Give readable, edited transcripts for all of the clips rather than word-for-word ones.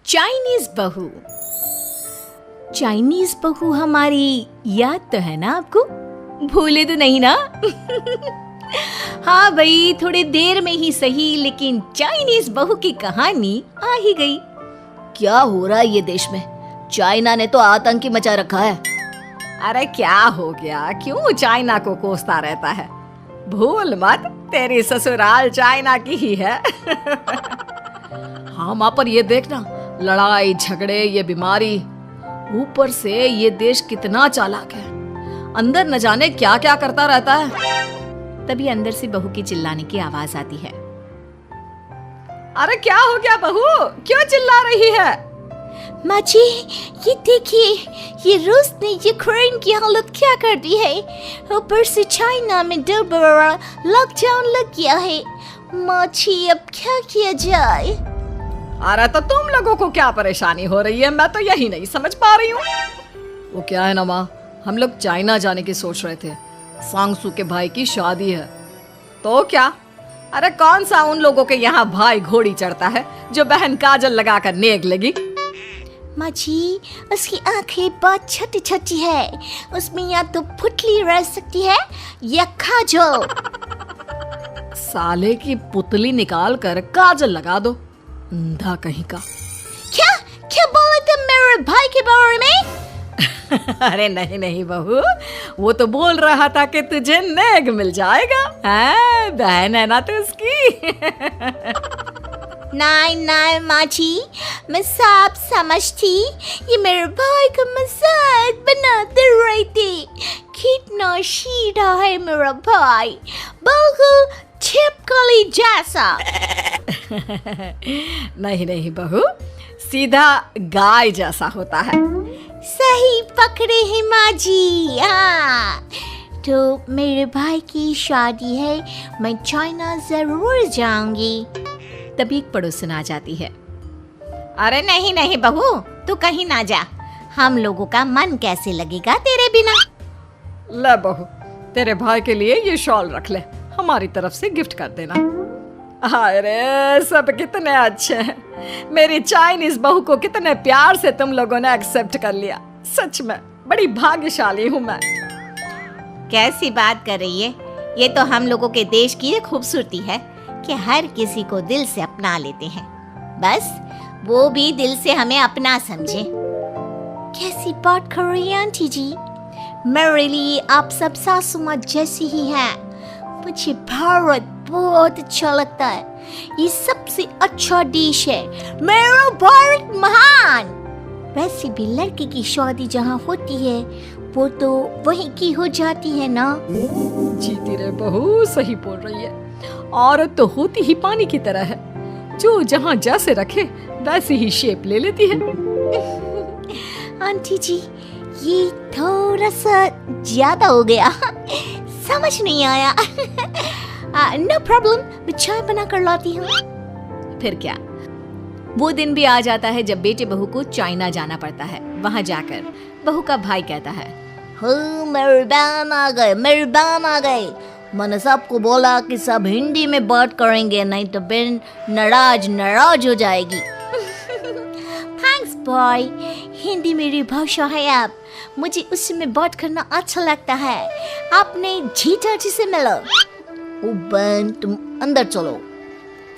Chinese बहू। Chinese बहू हमारी याद तो है ना आपको? भूले तो नहीं ना? हाँ भाई, थोड़ी देर में ही सही, लेकिन चाइनीज बहू की कहानी आ ही गई। क्या हो रहा है ये देश में? चाइना ने तो आतंकी मचा रखा है। अरे क्या हो गया? क्यों चाइना को कोसता रहता है? भूल मत, तेरी ससुराल चाइना की ही है। हाँ माँ, पर ये देखना, लड़ाई झगड़े, ये बीमारी, ऊपर से ये देश कितना चालाक है, अंदर न जाने क्या क्या करता रहता है। तभी अंदर से बहू की चिल्लाने की आवाज आती है। अरे क्या हो गया बहू, क्यों चिल्ला रही है? माँ जी, ये देखिए, ये रूस ने यूक्रेन की हालत क्या कर दी है। ऊपर से चाइना में 2 बड़ा लॉकडाउन लग गया है। माँ जी, अब क्या किया जाए? अरे तो तुम लोगों को क्या परेशानी हो रही है, मैं तो यही नहीं समझ पा रही हूँ। वो क्या है ना माँ, हम लोग चाइना जाने की सोच रहे थे, सांगसू के भाई की शादी है। तो क्या? अरे कौन सा उन लोगों के यहाँ भाई घोड़ी चढ़ता है जो बहन काजल लगाकर नेक लगी? माँ जी, उसकी आंखें बहुत छोटी छोटी है, उसमें या तो पुतली रह सकती है या काजल। साले की पुतली निकाल कर काजल लगा दो, अंधा कहीं का। क्या क्या बोले तुम मेरे भाई के बारे में? अरे नहीं नहीं बहू, वो तो बोल रहा था कि तुझे नेग मिल जाएगा। बहन है ना तो उसकी। नहीं नहीं माँ जी, मैं सब समझती, ये मेरे भाई का मजाक बनाते रहते। कितना सीधा है मेरा भाई, बिल्कुल छिपकली जैसा। नहीं नहीं बहू, सीधा गाय जैसा होता है। सही पकड़े हैं माँ जी। हाँ, तो मेरे भाई की शादी है, मैं चाइना जरूर जाऊंगी। तभी एक पड़ोसन आ जाती है। अरे नहीं नहीं बहू, तू कहीं ना जा, हम लोगों का मन कैसे लगेगा तेरे बिना। ले बहू, तेरे भाई के लिए ये शॉल रख ले, हमारी तरफ से गिफ्ट कर देना। अरे सब कितने अच्छे हैं, मेरी चाइनीज बहू को कितने प्यार से तुम लोगों ने एक्सेप्ट कर लिया। सच में बड़ी भाग्यशाली हूँ मैं। कैसी बात कर रही है? ये तो हम लोगों के देश की एक खूबसूरती है कि हर किसी को दिल से अपना लेते हैं, बस वो भी दिल से हमें अपना समझे। कैसी बात कर रही है आंटी जी? मेरे लिए आप सब सासू माँ जैसी ही हैं। मुझे भारत बहुत अच्छा लगता है, ये सबसे अच्छा देश है। मेरा भारत महान। वैसे भी लड़की की शादी जहाँ होती है वो तो वहीं की हो जाती है ना। जीती रे बहू, सही बोल रही है। औरत तो होती ही पानी की तरह है, जो जहाँ जैसे रखे वैसी ही शेप ले लेती है। आंटी जी, ये थोड़ा सा ज्यादा हो गया, समझ नहीं आया। नो प्रॉब्लम, मैं चाय बना कर लाती हूँ। फिर क्या, वो दिन भी आ जाता है जब बेटे बहू को चाइना जाना पड़ता है। वहाँ जाकर बहू का भाई कहता है, मेरे बहन आ गए, मेरे बहन आ गए। मैंने सबको बोला कि सब हिंदी में बात करेंगे, नहीं तो बहन नाराज हो जाएगी। थैंक्स बॉय, हिंदी मेरी भाषा है। आप मुझे उसी में बात करना अच्छा लगता है। आपने जीजा जी से मिलो। ओ बहन, तुम अंदर चलो।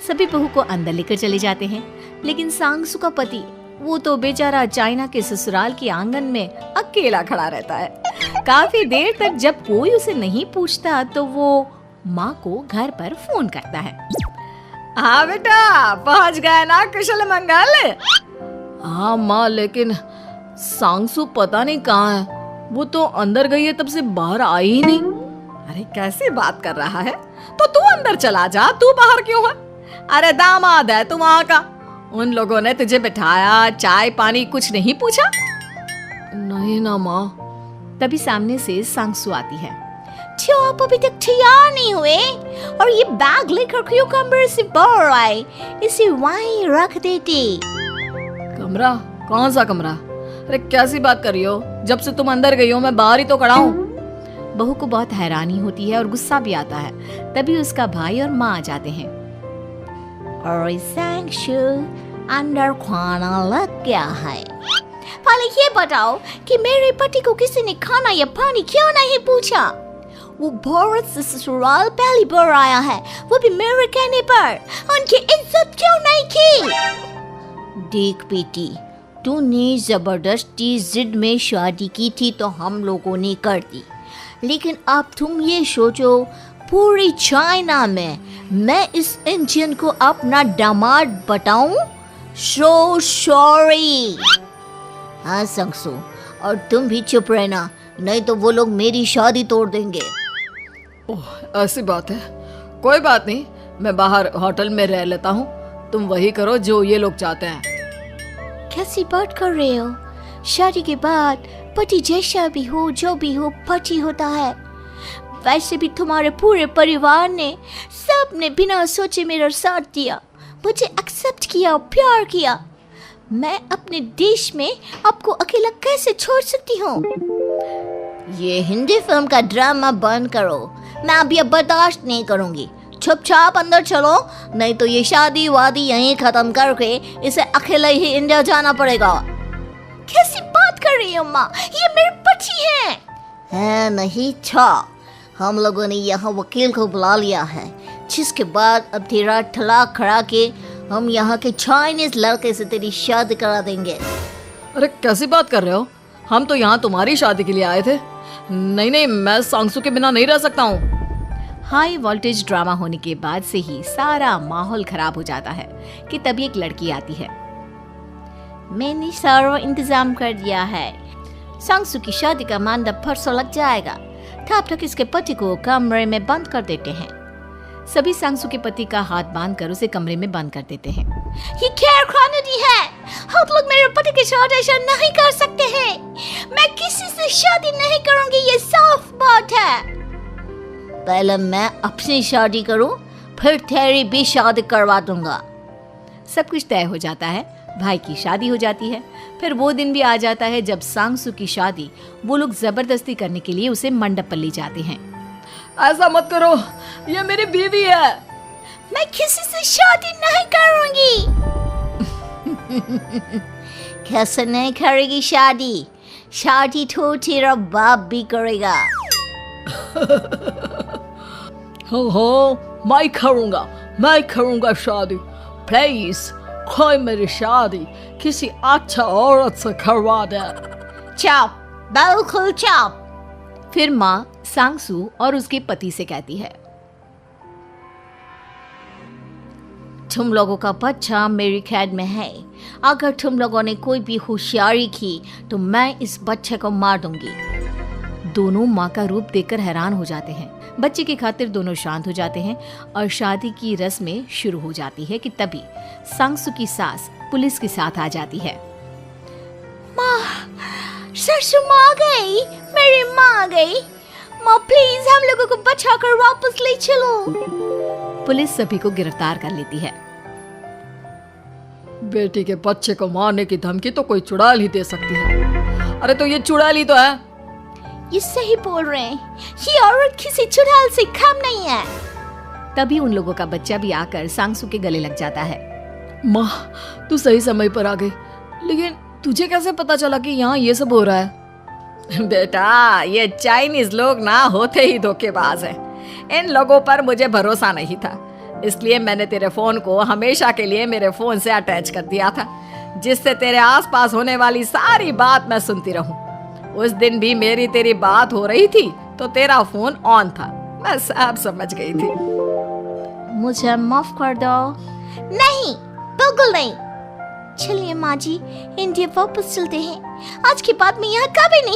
सभी बहू को अंदर लेकर चले जाते हैं, लेकिन सांगसू का पति, वो तो बेचारा चाइना के ससुराल के आंगन में अकेला खड़ा रहता है। काफी देर तक जब कोई उसे नहीं पूछता तो वो माँ को घर पर फोन करता है। हाँ बेटा, पहुँच गए ना कुशल मंगल? हाँ माँ, लेकिन सांगसू पता नहीं कहाँ है, वो तो अंदर गई है, तब से बाहर आई ही नहीं। अरे कैसे बात कर रहा है? तो तू अंदर चला जा, तू बाहर क्यों है? अरे दामाद है तू वहाँ का, उन लोगों ने तुझे बिठाया, चाय पानी कुछ नहीं पूछा? नहीं ना माँ। तभी सामने से सांगसू आती है। क्यों आप अभी तक तैयार नहीं हुए? और ये बैग लेकर क्यों कमरे से बाहर आए? इसे वहीं रख देते। कमरा? कौन सा कमरा? अरे कैसी बात कर रही हो? जब से तुम अंदर गई हो मैं बाहर ही तो खड़ा हूँ। बहू को बहुत हैरानी होती है और गुस्सा भी आता है। तभी उसका भाई और माँ आ जाते हैं। अरे सांगसू, अंदर खाना लग गया है। पहले ये बताओ कि मेरे पति को किसी ने खाना या पानी क्यों नहीं पूछा? वो भारत से ससुराल पहली बार आया है, वो भी मेरे कहने पर। उनकी इज्जत क्यों नहीं की? देख बेटी, तूने जबरदस्ती जिद में शादी की थी तो हम लोगों ने कर दी, लेकिन अब तुम ये सोचो, पूरी चाइना में मैं इस इंडियन को अपना दामाद बताऊं? So sorry. हाँ संगसू, और तुम भी चुप रहना, नहीं तो वो लोग मेरी शादी तोड़ देंगे। ओह, ऐसी बात है। कोई बात नहीं, मैं बाहर होटल में रह लेता हूँ, तुम वही करो जो ये लोग चाहते हैं। कैसी बात कर रहे हो? शादी के बाद पति जैसा भी हो, जो भी हो, पति होता है। वैसे भी तुम्हारे पूरे परिवार ने, सबने बिना सोचे मेरा साथ दिया, मुझे एक्सेप्ट किया, प्यार किया। मैं अपने देश में आपको अकेला कैसे छोड़ सकती हूँ? ये हिंदी फिल्म का ड्रामा बंद करो, मैं अभी अब बर्दाश्त नहीं करूँगी। चुपचाप अंदर चलो, नहीं तो ये शादी वादी यहीं खत्म करके इसे अकेले ही इंडिया जाना पड़ेगा। कैसी बात कर रही हो माँ? ये मेरे पति हैं। है नहीं था, हम लोगों ने यहाँ वकील को बुला लिया है, जिसके बाद अब तेरा तलाक करा के हम यहाँ के चाइनीज लड़के से तेरी शादी करा देंगे। अरे कैसी बात कर रहे हो? हम तो यहाँ तुम्हारी शादी के लिए आए थे। नहीं नहीं, मैं सांगसू के बिना नहीं रह सकता हूँ। हाई वोल्टेज ड्रामा होने के बाद से ही सारा माहौल खराब हो जाता है कि तभी एक लड़की आती है। मैंने सारा इंतजाम कर दिया है, सांगसू की शादी का मंडप परसों लग जाएगा। तब तक इसके पति को कमरे में बंद कर देते हैं। सभी सांगसू के पति का हाथ बांधकर उसे कमरे में बंद कर देते हैं। ये क्या कानूनी है? आप लोग मेरे पति के साथ ऐसा नहीं कर सकते हैं। मैं किसी से शादी नहीं करूंगी, ये साफ बात है। पहले मैं अपनी शादी करूं, फिर तेरी भी शादी करवा दूंगा। सब कुछ तय हो जाता है, भाई की शादी हो जाती है। फिर वो दिन भी आ जाता है जब सांगसू की शादी वो लोग जबरदस्ती करने के लिए उसे मंडप पर ले जाते हैं। ऐसा मत करो, ये मेरी बीवी है। मैं किसी से शादी नहीं करूंगी। कैसे नहीं करेगी शादी? शादी तो तेरा बाप भी करेगा। हो, मैं करूंगा शादी। प्लीज कोई मेरी शादी किसी अच्छा औरत से करवा दे। चुप, बिल्कुल चुप। फिर माँ सांगसू और उसके पति से कहती है, तुम लोगों का बच्चा मेरी कैद में है। अगर तुम लोगों ने कोई भी होशियारी की तो मैं इस बच्चे को मार दूंगी। दोनों माँ का रूप देखकर हैरान हो जाते हैं। बच्चे की खातिर दोनों शांत हो जाते हैं और शादी की रस्में शुरू हो जाती है कि तभी सांगसू की सास पुलिस के साथ आ जाती है। माँ, ससुर माँ आ गई, मेरी माँ आ गई। माँ प्लीज हम लोगों को बचाकर वापस ले चलो। पुलिस सभी को गिरफ्तार कर लेती है। बेटी के बच्चे को मारने की धमकी तो कोई चुड़ैल ही दे सकती है। अरे तो ये चुड़ैल ही तो है। ये सही बोल रहे हैं, ये औरत किसी चुड़ैल से कम नहीं है। तभी उन लोगों का बच्चा भी आकर सांगसू के गले लग जाता है। माँ, तू सही समय पर आ गई, लेकिन तुझे कैसे पता चला कि यहाँ ये सब हो रहा है? बेटा, ये चाइनीज लोग ना होते ही धोखेबाज हैं। इन लोगों पर मुझे भरोसा नहीं था, इसलिए मैंने तेरे फोन को हमेशा के लिए मेरे फोन से अटैच कर दिया था, जिससे तेरे आसपास होने वाली सारी बात मैं सुनती रहूं। उस दिन भी मेरी तेरी बात हो रही थी तो तेरा फोन ऑन था, मैं सब समझ गई थी। मुझे माफ कर दो। नहीं, बिल्कुल नहीं। चलिए माँ जी, इंडिया वापस चलते हैं। आज के बाद मैं यहाँ कभी नहीं